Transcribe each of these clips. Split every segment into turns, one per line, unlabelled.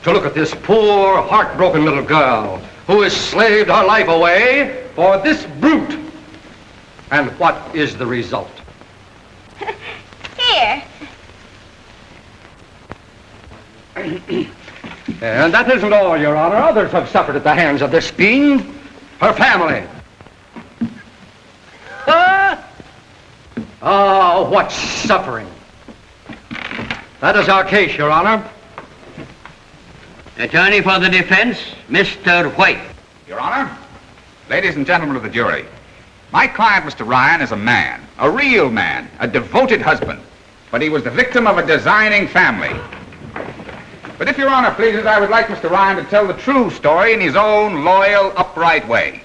to look at this poor, heartbroken little girl who has slaved her life away for this brute. And what is the result?
Here.
And that isn't all, Your Honor. Others have suffered at the hands of this fiend. Her family. Oh, what suffering. That is our case, Your Honor.
Attorney for the defense, Mr. White.
Your Honor, ladies and gentlemen of the jury, my client, Mr. Ryan, is a man, a real man, a devoted husband, but he was the victim of a designing family. But if Your Honor pleases, I would like Mr. Ryan to tell the true story in his own loyal, upright way.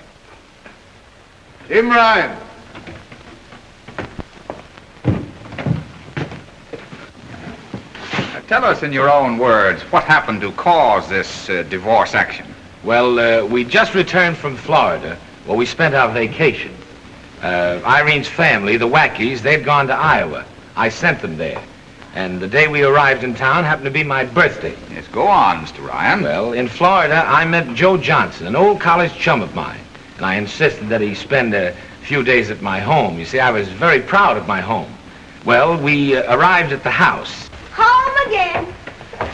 Tim Ryan.
Tell us in your own words what happened to cause this divorce action.
Well, we just returned from Florida, where we spent our vacation. Irene's family, the Wackies, they'd gone to Iowa. I sent them there. And the day we arrived in town happened to be my birthday.
Yes, go on, Mr. Ryan.
Well, in Florida, I met Joe Johnson, an old college chum of mine. And I insisted that he spend a few days at my home. You see, I was very proud of my home. Well, we arrived at the house.
Home again.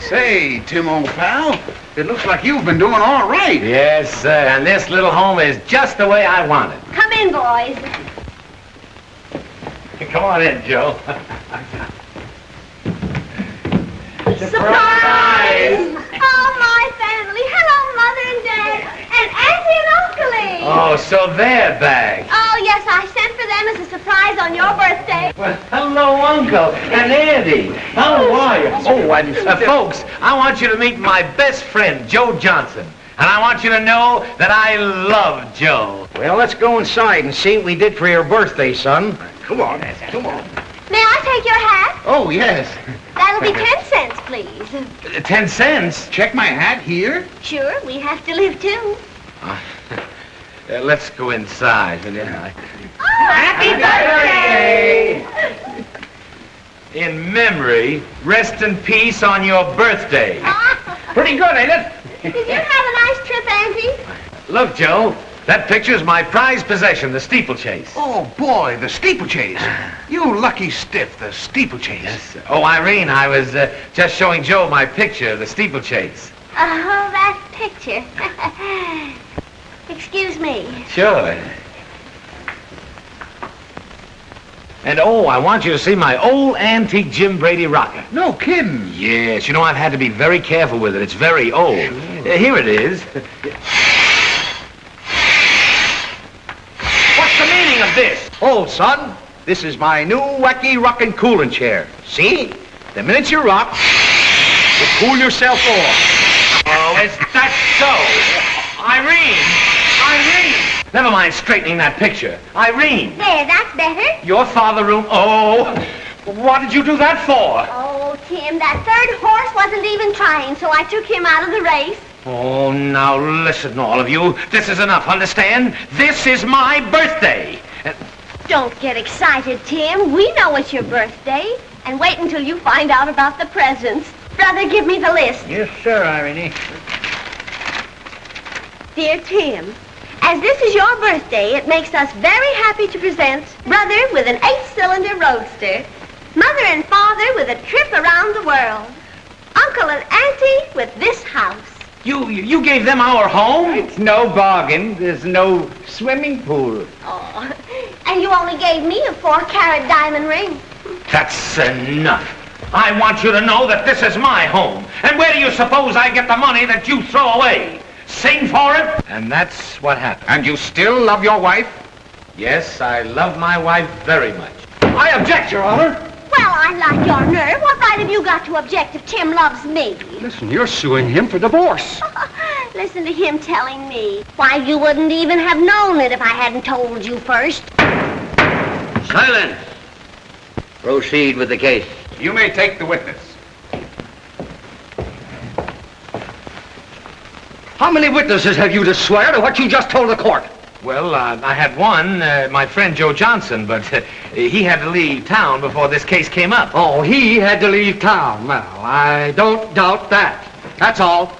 Say, Tim, old pal, it looks like you've been doing all right.
Yes, sir, and this little home is just the way I want it.
Come in, boys.
Come on in, Joe.
Surprise! Oh, my family. Hello, Mother and Dad. And Auntie and Uncle Lee.
Oh, so they're back.
Oh, yes, I sent for them as a surprise on your birthday.
Well, hello, Uncle and Andy. How are you? Oh, and folks, I want you to meet my best friend, Joe Johnson. And I want you to know that I love Joe.
Well, let's go inside and see what we did for your birthday, son.
Come on, come on.
May I take your hat?
Oh, yes.
That'll be 10 cents, please.
10 cents?
Check my hat here.
Sure, we have to live, too.
Let's go inside.
Happy birthday!
In memory, rest in peace on your birthday.
Pretty good, ain't it?
Did you have a nice trip, Auntie?
Look, Joe, that picture's my prized possession, the steeplechase.
Oh, boy, the steeplechase. You lucky stiff, the steeplechase.
Yes. Oh, Irene, I was just showing Joe my picture, the steeplechase.
Oh, that picture. Excuse me.
Sure. And, oh, I want you to see my old antique Jim Brady rocket.
No kidding.
Yes, you know, I've had to be very careful with it. It's very old. Here it is. What's the meaning of this?
Oh, son, this is my new wacky rockin' cooling chair. See? The minute you rock, you cool yourself off.
Oh, is that so? Irene! Never mind straightening that picture. Irene!
There, that's better.
Your father room... Oh, what did you do that for?
Oh, Tim, that third horse wasn't even trying, so I took him out of the race.
Oh, now listen, all of you. This is enough, understand? This is my birthday.
Don't get excited, Tim. We know it's your birthday. And wait until you find out about the presents. Brother, give me the list.
Yes, sir, Irene.
Dear Tim, as this is your birthday, it makes us very happy to present Brother with an 8-cylinder roadster, Mother and Father with a trip around the world, Uncle and Auntie with this house.
You gave them our home?
It's no bargain. There's no swimming pool.
Oh, and you only gave me a 4-carat diamond ring.
That's enough. I want you to know that this is my home. And where do you suppose I get the money that you throw away? Sing for it? And that's what happened.
And you still love your wife?
Yes, I love my wife very much.
I object, Your Honor.
Well, I like your nerve. What right have you got to object if Tim loves me?
Listen, you're suing him for divorce.
Listen to him telling me. Why, you wouldn't even have known it if I hadn't told you first.
Silence. Proceed with the case.
You may take the witness.
How many witnesses have you to swear to what you just told the court?
Well, I had one, my friend Joe Johnson, but he had to leave town before this case came up.
Oh, he had to leave town. Well, I don't doubt that. That's all.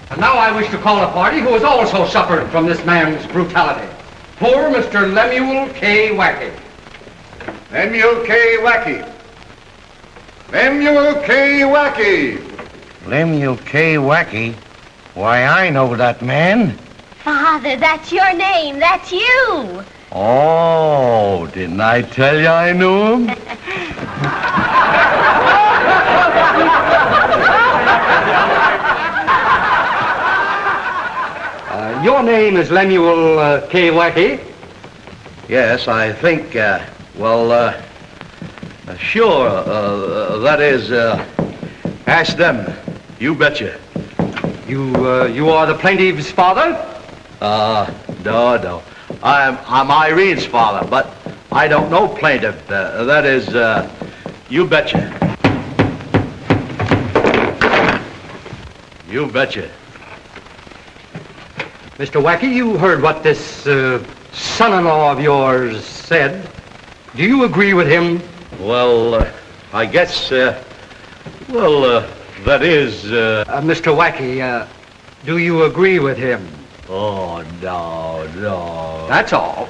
And now I wish to call a party who has also suffered from this man's brutality. Poor Mr. Lemuel K. Wackey.
Lemuel K. Wackey. Lemuel K. Wackey.
Lemuel K. Wackey? Why, I know that man.
Father, that's your name. That's you.
Oh, didn't I tell you I knew him?
Your name is Lemuel K. Wackey?
Yes, I think, sure, that is, ask them. You betcha.
You are the plaintiff's father?
No. I'm Irene's father, but I don't know plaintiff. That is, you betcha. You betcha.
Mr. Wackey, you heard what this son-in-law of yours said. Do you agree with him?
Well, I guess, that is,
Mr. Wackey, do you agree with him?
Oh, no.
That's all.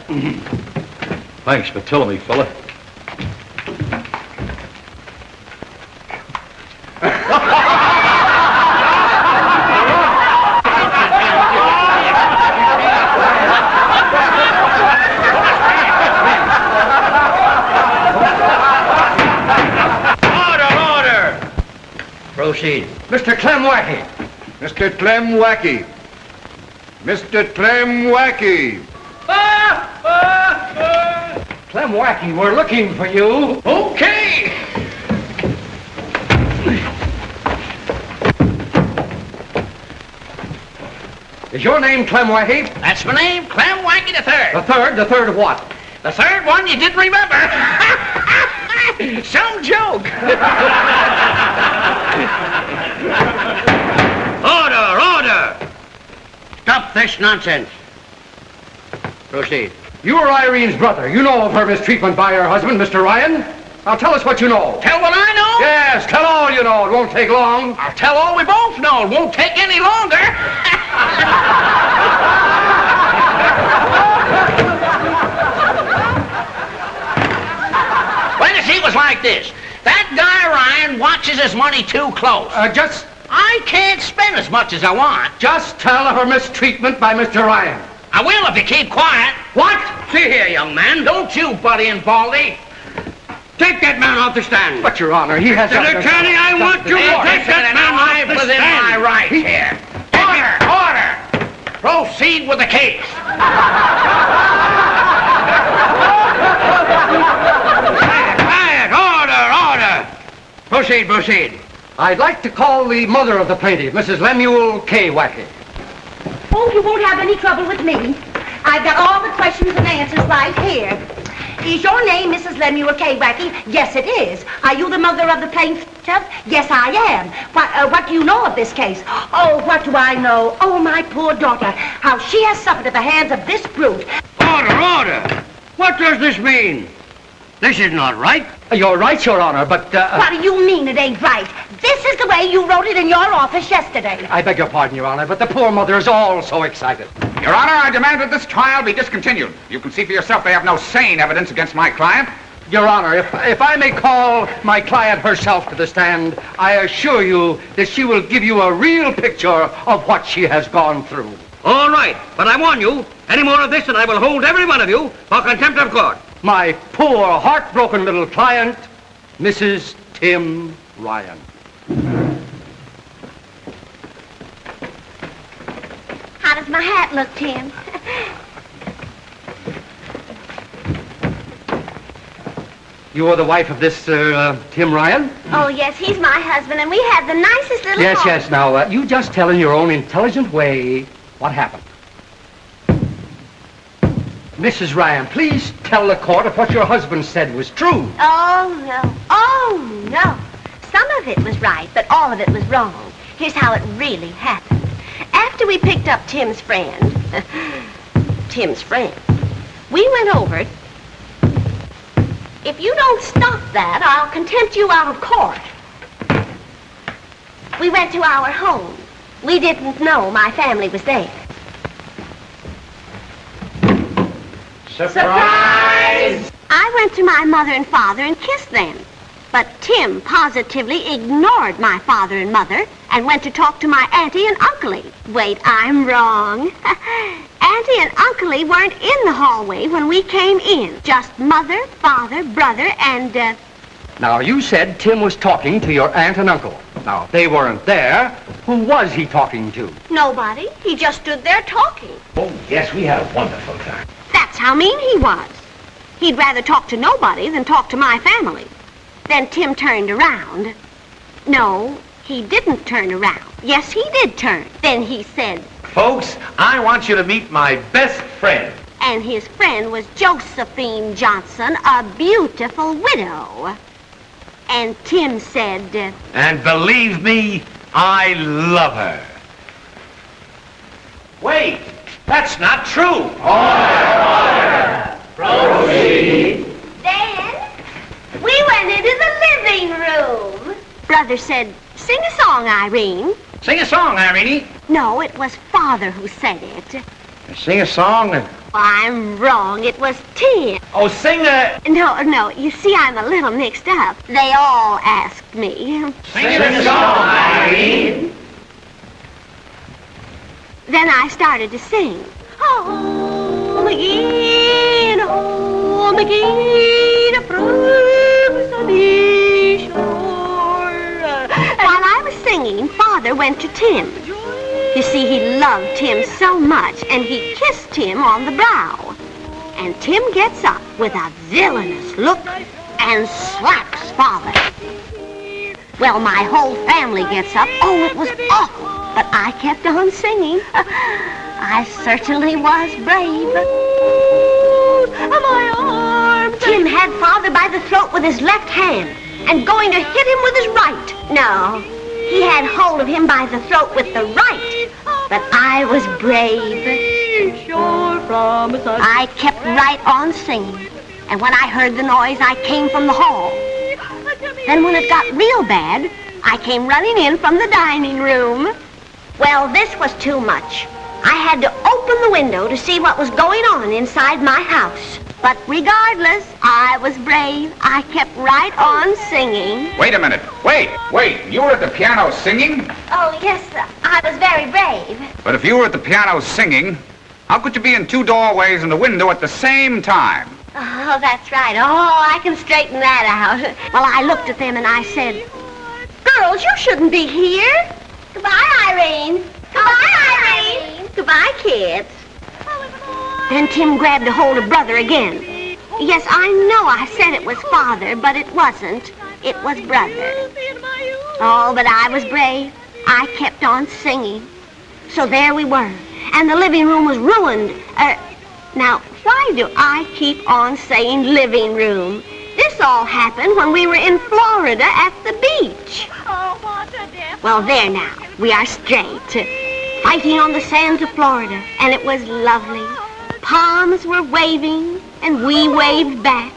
Thanks for telling me, fella.
Order! Proceed.
Mr. Clem Wackey.
Mr. Clem Wackey. Mr. Clem Wackey.
Clem Wackey, we're looking for you.
Okay!
Is your name Clem Wackey?
That's my name, Clem Wackey the Third.
The third? The third of what?
The third one you didn't remember. Some joke. Order! Stop this nonsense. Proceed.
You are Irene's brother. You know of her mistreatment by her husband, Mr. Ryan. Now tell us what you know.
Tell what I know?
Yes, tell all you know. It won't take long.
I'll tell all we both know. It won't take any longer. Well, you see, it was like this. That guy Ryan watches his money too close. I can't spend as much as I want.
Just tell of her mistreatment by Mr. Ryan.
I will if you keep quiet.
What?
See here, young man. Don't you buddy and Baldy. Take that man off the stand.
But, Your Honor, he has...
Mr. Attorney, I want you to take that man off the stand. My right here. Order! Proceed with the case. Quiet! Order! Proceed.
I'd like to call the mother of the plaintiff, Mrs. Lemuel K. Wackey.
Oh, you won't have any trouble with me. I've got all the questions and answers right here. Is your name Mrs. Lemuel K. Wackey? Yes, it is. Are you the mother of the plaintiff? Yes, I am. What do you know of this case? Oh, what do I know? Oh, my poor daughter. How she has suffered at the hands of this brute.
Order! What does this mean? This is not right.
You're right, Your Honor, but...
What do you mean it ain't right? This is the way you wrote it in your office yesterday.
I beg your pardon, Your Honor, but the poor mother is all so excited.
Your Honor, I demand that this trial be discontinued. You can see for yourself they have no sane evidence against my client.
Your Honor, if I may call my client herself to the stand, I assure you that she will give you a real picture of what she has gone through.
All right, but I warn you, any more of this and I will hold every one of you for contempt of court.
My poor, heartbroken little client, Mrs. Tim Ryan.
How does my hat look, Tim?
You are the wife of this, Tim Ryan?
Oh, yes, he's my husband, and we had the nicest little home.
Yes. Now, you just tell in your own intelligent way what happened. Mrs. Ryan, please tell the court if what your husband said was true.
Oh, no. Some of it was right, but all of it was wrong. Here's how it really happened. After we picked up Tim's friend, we went over. If you don't stop that, I'll contempt you out of court. We went to our home. We didn't know my family was there.
Surprise!
I went to my mother and father and kissed them. But Tim positively ignored my father and mother and went to talk to my auntie and uncle. Wait, I'm wrong. Auntie and uncle weren't in the hallway when we came in. Just mother, father, brother, and,
Now, you said Tim was talking to your aunt and uncle. Now, if they weren't there, who was he talking to?
nobody. He just stood there talking.
Oh, yes, we had a wonderful time.
That's how mean he was. He'd rather talk to nobody than talk to my family. Then Tim turned around. No, he didn't turn around. Yes, he did turn. Then he said,
Folks, I want you to meet my best friend.
and his friend was Josephine Johnson, a beautiful widow. And Tim said,
And believe me, I love her.
Wait, that's not true.
Proceed.
Then we went into the living room. Brother said, sing a song, Irene.
Sing a song, Irene.
No, it was Father who said it.
Sing a song.
I'm wrong. It was Tim.
Oh, sing a...
No, you see, I'm a little mixed up. They all asked me.
Sing a song, Irene.
Then I started to sing. Home again, across the shore. While I was singing, Father went to Tim. You see, he loved Tim so much, and he kissed Tim on the brow. And Tim gets up with a villainous look and slaps Father. Well, my whole family gets up. Oh, it was awful. But I kept on singing. I certainly was brave. My arms. Tim had Father by the throat with his left hand and going to hit him with his right. No, he had hold of him by the throat with the right. But I was brave. I kept right on singing. And when I heard the noise, I came from the hall. Then when it got real bad, I came running in from the dining room. Well, this was too much. I had to open the window to see what was going on inside my house. But regardless, I was brave. I kept right on singing.
Wait a minute. Wait. You were at the piano singing?
Oh, yes, I was very brave.
But if you were at the piano singing, how could you be in two doorways and a window at the same time?
Oh, that's right. Oh, I can straighten that out. Well, I looked at them and I said, girls, you shouldn't be here. Goodbye, Irene. Goodbye, Irene. Goodbye, kids. Then Tim grabbed a hold of Brother again. Yes, I know I said it was Father, but it wasn't. It was Brother. Oh, but I was brave. I kept on singing. So there we were. And the living room was ruined. Now, why do I keep on saying living room? This all happened when we were in Florida at the beach. Well, there now. We are straight. Fighting on the sands of Florida. And it was lovely. Palms were waving, and we waved back.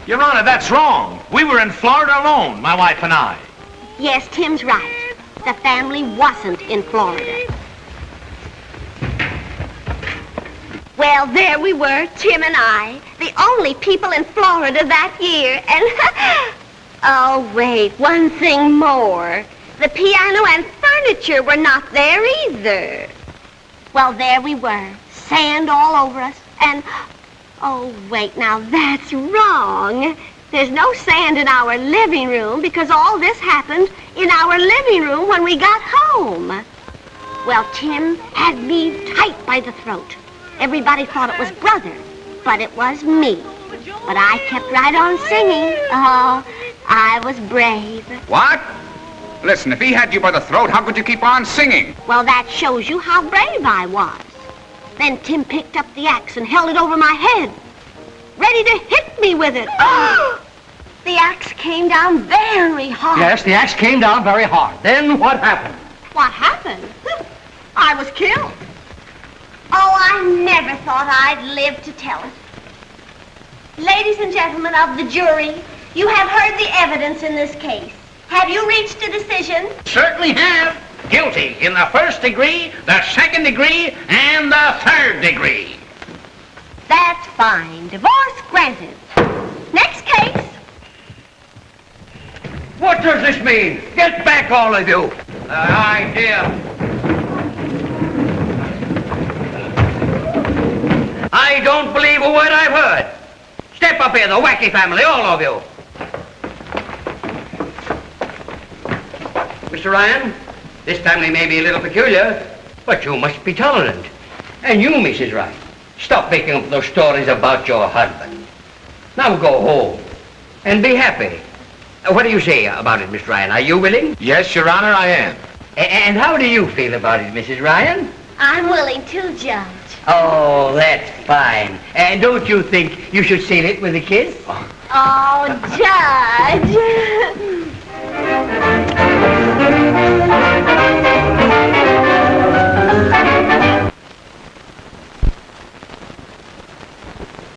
Your Honor, that's wrong. We were in Florida alone, my wife and I.
Yes, Tim's right. The family wasn't in Florida. Well, there we were, Tim and I, the only people in Florida that year, and... Oh, wait, one thing more. The piano and furniture were not there either. Well, there we were, sand all over us, and... Oh, wait, now that's wrong. There's no sand in our living room because all this happened in our living room when we got home. Well, Tim had me tight by the throat. Everybody thought it was Brother, but it was me. But I kept right on singing. Oh, I was brave.
What? Listen, if he had you by the throat, how could you keep on singing?
Well, that shows you how brave I was. Then Tim picked up the axe and held it over my head, ready to hit me with it. Oh! The axe came down very hard.
Yes, the axe came down very hard. Then what happened?
What happened? I was killed. Oh, I never thought I'd live to tell it. Ladies and gentlemen of the jury, you have heard the evidence in this case. Have you reached a decision?
Certainly have. Guilty in the first degree, the second degree, and the third degree.
That's fine. Divorce granted. Next case.
What does this mean? Get back, all of you.
Idea.
I don't believe a word I've heard. Step up here, the Wacky family, all of you. Mr. Ryan, this family may be a little peculiar, but you must be tolerant. And you, Mrs. Ryan, stop making up those stories about your husband. Now go home and be happy. What do you say about it, Mr. Ryan? Are you willing?
Yes, Your Honor, I am.
And how do you feel about it, Mrs. Ryan?
I'm willing to, Judge.
Oh, that's fine. And don't you think you should seal it with a kiss?
Oh, Judge.